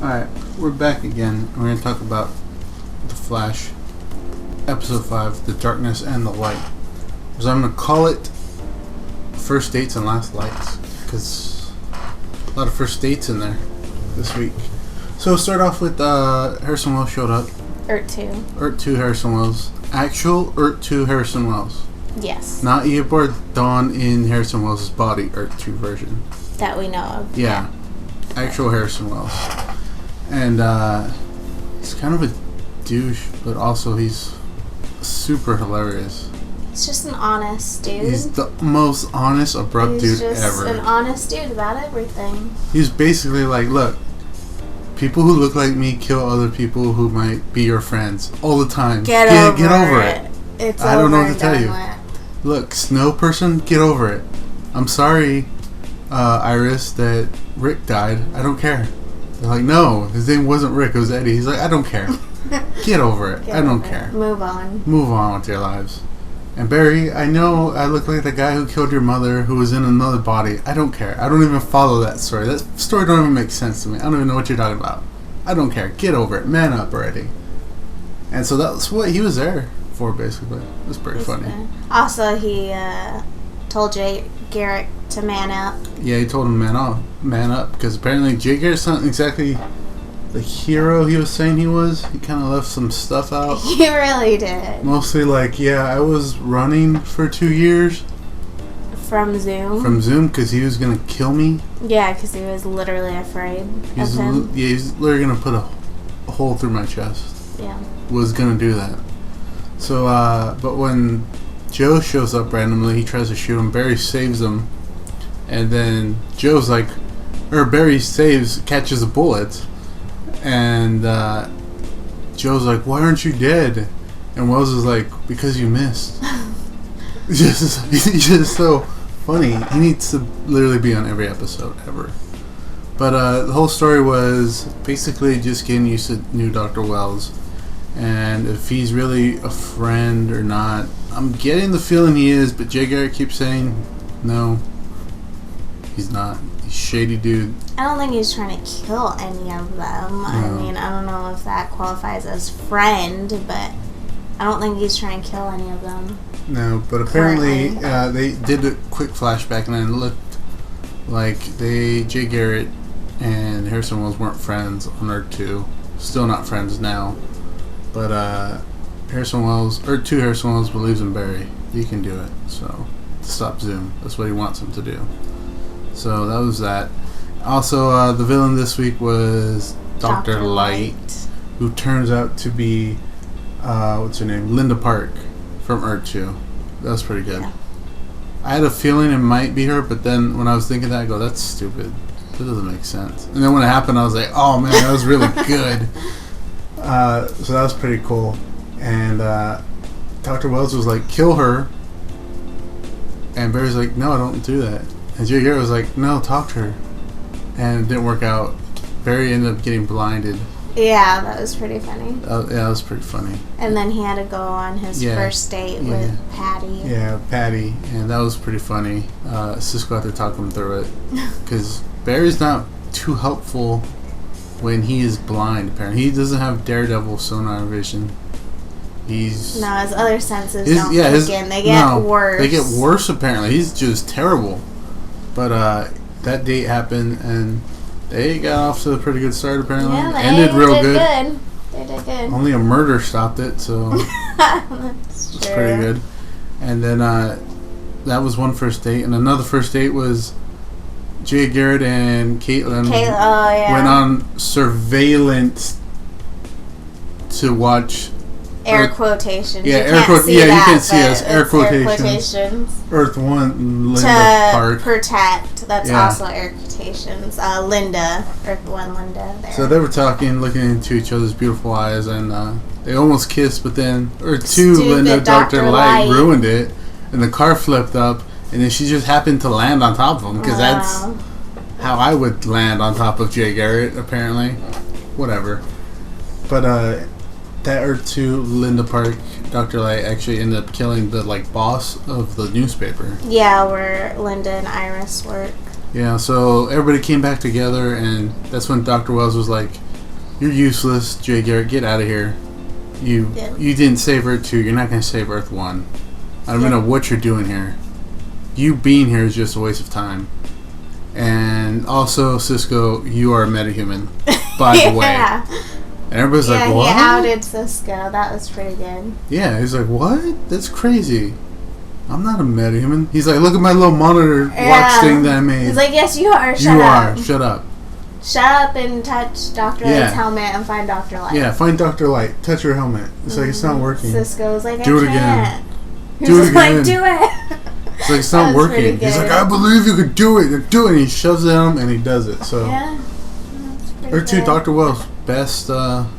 Alright, we're back again. We're going to talk about The Flash, Episode 5, The Darkness and the Light. So I'm going to call it First Dates and Last Lights, because a lot of first dates in there this week. So we'll start off with Harrison Wells showed up. Earth 2. Earth 2 Harrison Wells. Actual Earth 2 Harrison Wells. Yes. Not Eobard Dawn in Harrison Wells' body, Earth 2 version. That we know of. Yeah. Actual Harrison Wells. And he's kind of a douche, but also he's super hilarious. He's just an honest dude. He's the most honest, abrupt dude ever. He's just an honest dude about everything. He's basically like, look, people who look like me kill other people who might be your friends all the time. Get over it. It's I don't know what to tell you. With. Look, Snow Person, get over it. I'm sorry, Iris, that Rick died. I don't care. They're like, no, his name wasn't Rick, it was Eddie. He's like, I don't care. Get over it. I don't care. Move on. Move on with your lives. And Barry, I know I look like the guy who killed your mother who was in another body. I don't care. I don't even follow that story. That story don't even make sense to me. I don't even know what you're talking about. I don't care. Get over it. Man up already. And so that's what he was there for, basically. It was pretty funny. Also, he told Jay Garrick to man up. Yeah, he told him man up, because apparently Jay Garrick's not exactly the hero he was saying he was. He kind of left some stuff out. He really did. Mostly like, yeah, I was running for 2 years. From Zoom? From Zoom, because he was going to kill me. Yeah, because he was literally afraid of him. Yeah, he's literally going to put a hole through my chest. Yeah. Was going to do that. So, but when Joe shows up randomly, he tries to shoot him. Barry saves him. And then Joe's like, Barry catches a bullet. And Joe's like, why aren't you dead? And Wells is like, because you missed. He's just so funny. He needs to literally be on every episode ever. But the whole story was basically just getting used to new Dr. Wells. And if he's really a friend or not. I'm getting the feeling he is, but Jay Garrick keeps saying, no, he's not. He's a shady dude. I don't think he's trying to kill any of them. No. I mean, I don't know if that qualifies as friend, but I don't think he's trying to kill any of them. No, but apparently they did a quick flashback and it looked like Jay Garrick and Harrison Wells weren't friends on Earth 2. Still not friends now. But Harrison Wells, Earth 2 Harrison Wells believes in Barry. He can do it. So, stop Zoom. That's what he wants him to do. So, that was that. Also, the villain this week was Dr. Light, who turns out to be, what's her name? Linda Park from Earth 2. That was pretty good. Yeah. I had a feeling it might be her, but then when I was thinking that, I go, that's stupid. That doesn't make sense. And then when it happened, I was like, oh man, that was really good. So that was pretty cool. And Dr. Wells was like, kill her. And Barry's like, no, don't do that. And Jay Garrick was like, no, talk to her. And it didn't work out. Barry ended up getting blinded. Yeah, that was pretty funny. Yeah, that was pretty funny. And then he had to go on his first date with Patty. Yeah, Patty. And that was pretty funny. Cisco had to talk him through it. Because Barry's not too helpful when he is blind, apparently. He doesn't have Daredevil sonar vision. No, his other senses don't kick in. They get worse. They get worse, apparently. He's just terrible. But that date happened, and they got off to a pretty good start, apparently. Yeah, they ended real good. They did good. Only a murder stopped it, so that's it's pretty good. And then that was one first date, and another first date was Jay Garrick and Caitlin went on surveillance to watch air quotations. Yeah, you can't see us. Air quotations. Earth 1, Linda Park. To protect. That's also air quotations. Linda. Earth 1, Linda. There. So they were talking, looking into each other's beautiful eyes, and they almost kissed, but then Earth 2, Linda, Dr. Light ruined it, and the car flipped up, and then she just happened to land on top of him, because that's how I would land on top of Jay Garrick, apparently. Whatever. But that Earth 2, Linda Park, Dr. Light actually ended up killing the boss of the newspaper. Yeah, where Linda and Iris work. Yeah, so everybody came back together, and that's when Dr. Wells was like, you're useless, Jay Garrick. Get out of here. You didn't save Earth 2. You're not going to save Earth 1. I don't know what you're doing here. You being here is just a waste of time. And also, Cisco, you are a metahuman, by the way. And everybody's like, what? He outed Cisco. That was pretty good. Yeah, he's like, what? That's crazy. I'm not a metahuman. He's like, look at my little monitor watch thing that I made. He's like, yes, you are. Shut up. Shut up. Shut up and touch Dr. Light's helmet and find Dr. Light. Yeah, find Dr. Light. Touch her helmet. It's like, it's not working. Cisco's like, do it can't. Again. He's do it again. Like, do it. It's like, it's not working. He's like, I believe you could do it. Do it. And he shoves it at him and he does it. So, yeah. Or two, Dr. Wells, best motivational.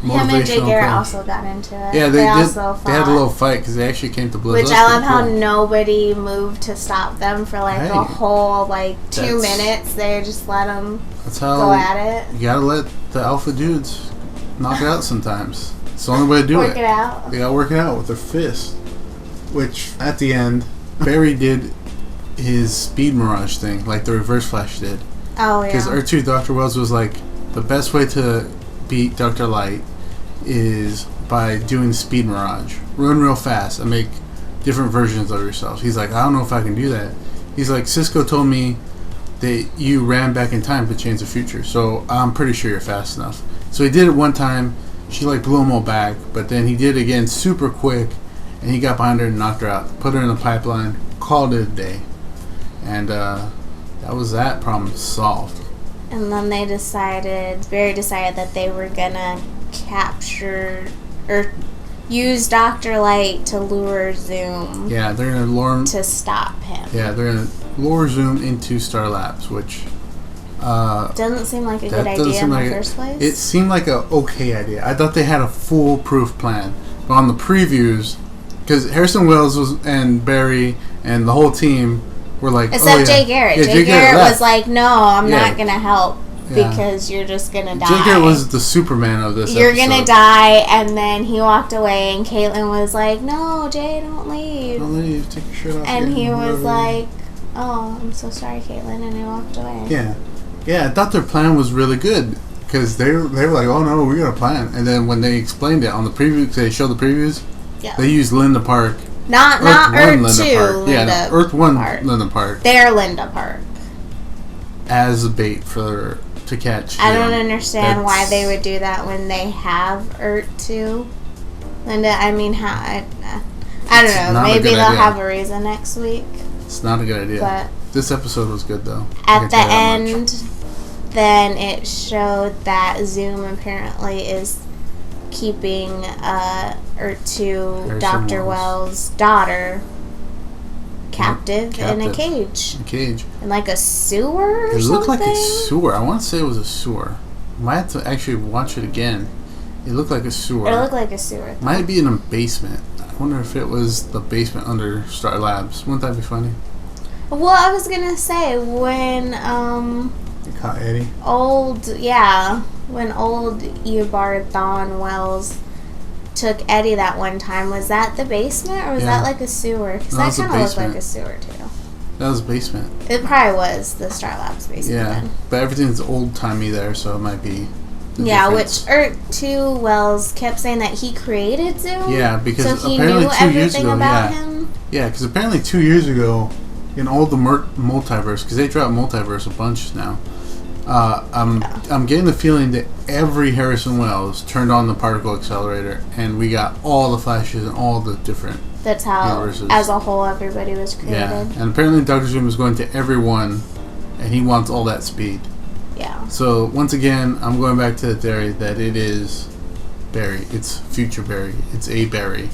Him and Jay Garrick also got into it. Yeah, they did. They had a little fight because they actually came to blows. Which I love how nobody moved to stop them for like a whole 2 minutes. They just let them go at it. You gotta let the alpha dudes knock it out sometimes. It's the only way to do it. Work it out. They gotta work it out with their fist. Which, at the end, Barry did his speed mirage thing, like the Reverse Flash did. Oh, yeah. Because R2, Dr. Wells was like, the best way to beat Dr. Light is by doing speed mirage. Run real fast and make different versions of yourself. He's like, I don't know if I can do that. He's like, Cisco told me that you ran back in time to change the future, so I'm pretty sure you're fast enough. So he did it one time. She blew him all back, but then he did it again super quick, and he got behind her and knocked her out. Put her in the pipeline, called it a day. And that was that problem solved. And then Barry decided that they were gonna capture or use Dr. Light to lure Zoom. Yeah, they're gonna lure him to stop him. Yeah, they're gonna lure Zoom into Star Labs, which doesn't seem like a good idea in the first place. It seemed like a okay idea. I thought they had a foolproof plan, but on the previews, because Harrison Wells and Barry and the whole team were like, except Jay Garrick. Jay Garrick was like, no, I'm not going to help because you're just going to die. Jay Garrick was the Superman of this You're going to die, and then he walked away, and Caitlin was like, no, Jay, don't leave. Don't leave. Take your shirt off. And he was like, oh, I'm so sorry, Caitlin, and he walked away. Yeah. Yeah, I thought their plan was really good because they were like, oh, no, we got a plan. And then when they explained it on the preview, they showed the previews, they used Linda Park. Not Earth 2 Linda Yeah, Earth 1 Park. Linda Park. They're Linda Park. As a bait to catch. I don't understand why they would do that when they have Earth 2 Linda. I mean, I don't know. Maybe they'll have a reason next week. It's not a good idea. But this episode was good, though. At the end, then it showed that Zoom apparently is keeping Earth 2 Dr. Wells' daughter captive in a cage. In like a sewer or something? It looked like a sewer. I want to say it was a sewer. Might have to actually watch it again. It looked like a sewer. It looked like a sewer. Might be in a basement. I wonder if it was the basement under Star Labs. Wouldn't that be funny? Well, I was gonna say when they caught Eddie. When old Eobard Thawne Wells took Eddie that one time, was that the basement or was that like a sewer? Because that kind of looked like a sewer too. That was a basement. It probably was the Star Labs basement. Yeah, then. But everything's old timey there, so it might be. Yeah, which Earth 2 Wells kept saying that he created Zoom. Yeah, because so he apparently knew 2 years ago, about him. Yeah, because apparently 2 years ago, in all the multiverse, because they dropped multiverse a bunch now. I'm getting the feeling that every Harrison Wells turned on the particle accelerator, and we got all the flashes and all the different. That's how, universes. As a whole, everybody was created. Yeah, and apparently Dr. Zoom is going to everyone, and he wants all that speed. Yeah. So once again, I'm going back to the theory that it is Barry. It's future Barry. It's a Barry.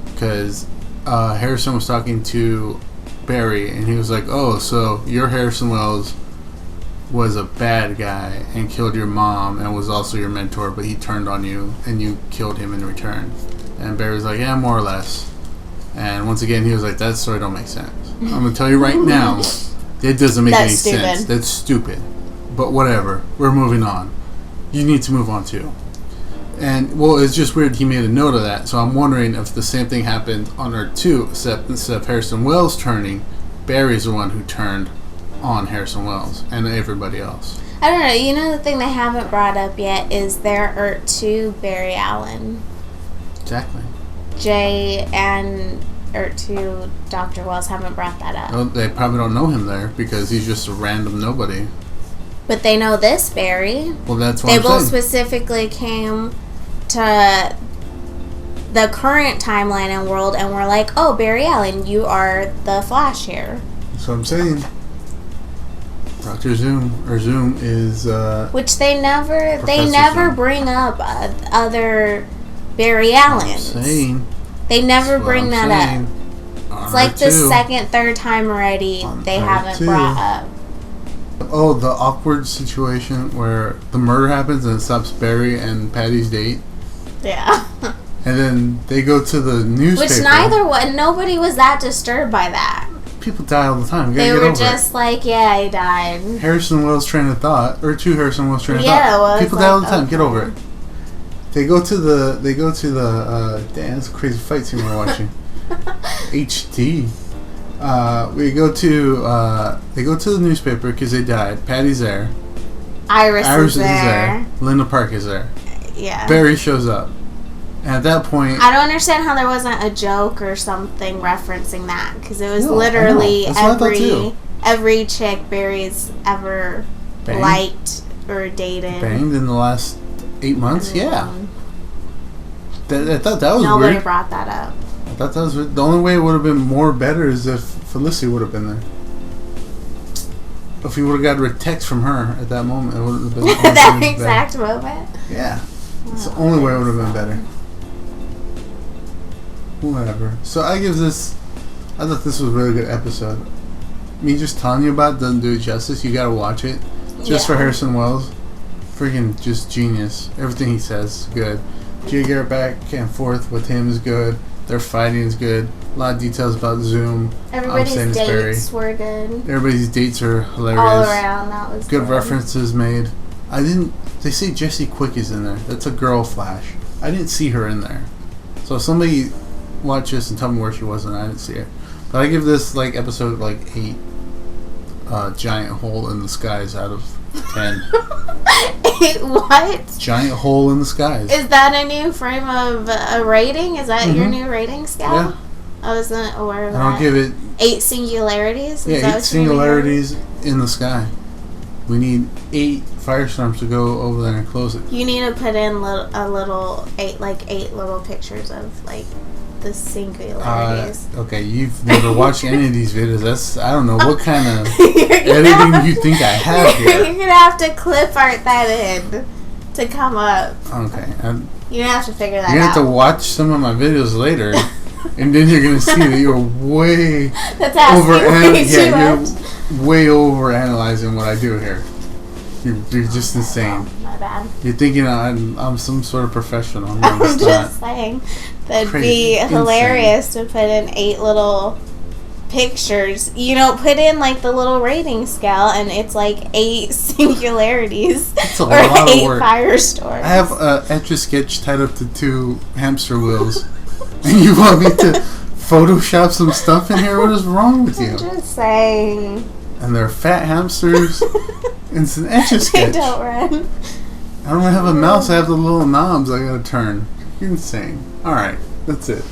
Because Harrison was talking to Barry, and he was like, "Oh, so your Harrison Wells was a bad guy and killed your mom and was also your mentor, but he turned on you and you killed him in return." And Barry was like, "Yeah, more or less." And once again, he was like, "That story don't make sense. I'm gonna tell you right now, it doesn't make any sense. That's stupid." But whatever, we're moving on. You need to move on too. And, well, it's just weird he made a note of that, so I'm wondering if the same thing happened on Earth 2, except instead of Harrison Wells turning, Barry's the one who turned on Harrison Wells and everybody else. I don't know. You know, the thing they haven't brought up yet is their Earth 2 Barry Allen. Exactly. Jay and Earth 2 Dr. Wells haven't brought that up. Well, they probably don't know him there because he's just a random nobody. But they know this Barry. Well, that's what they I'm both saying. specifically came to the current timeline and world and were like, oh, Barry Allen, you are the Flash here. That's what I'm saying. Dr. Zoom is which they never Zoom. bring up other Barry Allens. I'm saying. They never bring that up. It's like the two. second, third time already they haven't two. brought up. Oh, the awkward situation where the murder happens and it stops Barry and Patty's date. Yeah. And then they go to the newspaper. Which nobody was that disturbed by that. People die all the time. You gotta They get were over just like, yeah, he died. Harrison Wells' train of thought, or two Harrison Wells' train of Yeah, thought. well, People it's die like, all the time. okay. Get over it. They go to the damn, that's a crazy fight scene we're watching. HD. They go to the newspaper because they died. Patty's there. Iris is there. Linda Park is there. Yeah. Barry shows up. And at that point, I don't understand how there wasn't a joke or something referencing that, because it was No, literally I know. That's what I thought too. every chick Barry's ever Banged? liked or dated. banged in the last 8 months. And Yeah. I thought that was nobody weird. brought that up. I thought that was weird. The only way it would have been more better is if Felicity would have been there. If he would have got a text from her at that moment, it would have been That exact moment. Yeah. It's the only way it would have been better. Whatever. So I thought this was a really good episode. Me just telling you about it doesn't do it justice. You gotta watch it. Just for Harrison Wells. Freaking just genius. Everything he says is good. Jay Garrett back and forth with him is good. Their fighting is good. A lot of details about Zoom. Everybody's dates were good. Everybody's dates are hilarious. All around, that was Good references made. They say Jessie Quick is in there. That's a girl Flash. I didn't see her in there. So if somebody watch this and tell me where she was and I didn't see her. But I give this episode 8 giant hole in the skies out of 10. 8 what? Giant hole in the skies. Is that a new frame of a rating? Is that your new rating scale? Yeah. I wasn't aware of that. I'll give it 8 singularities? Is that 8 singularities in the sky. We need 8 firestorms to go over there and close it. You need to put in eight little pictures of the singularities. Okay, you've never watched any of these videos. I don't know what kind of editing you think I have here. You're gonna have to clip art that in to come up. Okay. You're gonna have to figure that You're gonna out. have to watch some of my videos later, and then you're gonna see that you're way That's asking way too much. you're way over analyzing what I do here. You're just insane. Oh, my bad. You're thinking I'm some sort of professional. No, I'm it's just not. saying that'd Crazy. be hilarious to put in 8 little pictures. Put in the little rating scale, and it's 8 singularities It's a or lot of 8 work. firestorms. I have an Etch-a-Sketch tied up to 2 hamster wheels, and you want me to Photoshop some stuff in here? What is wrong with you? I'm just saying. And they're fat hamsters. It's an They Etch-a-Sketch. don't run. I don't have a mouse. I have the little knobs I gotta turn. You're insane. Alright, that's it.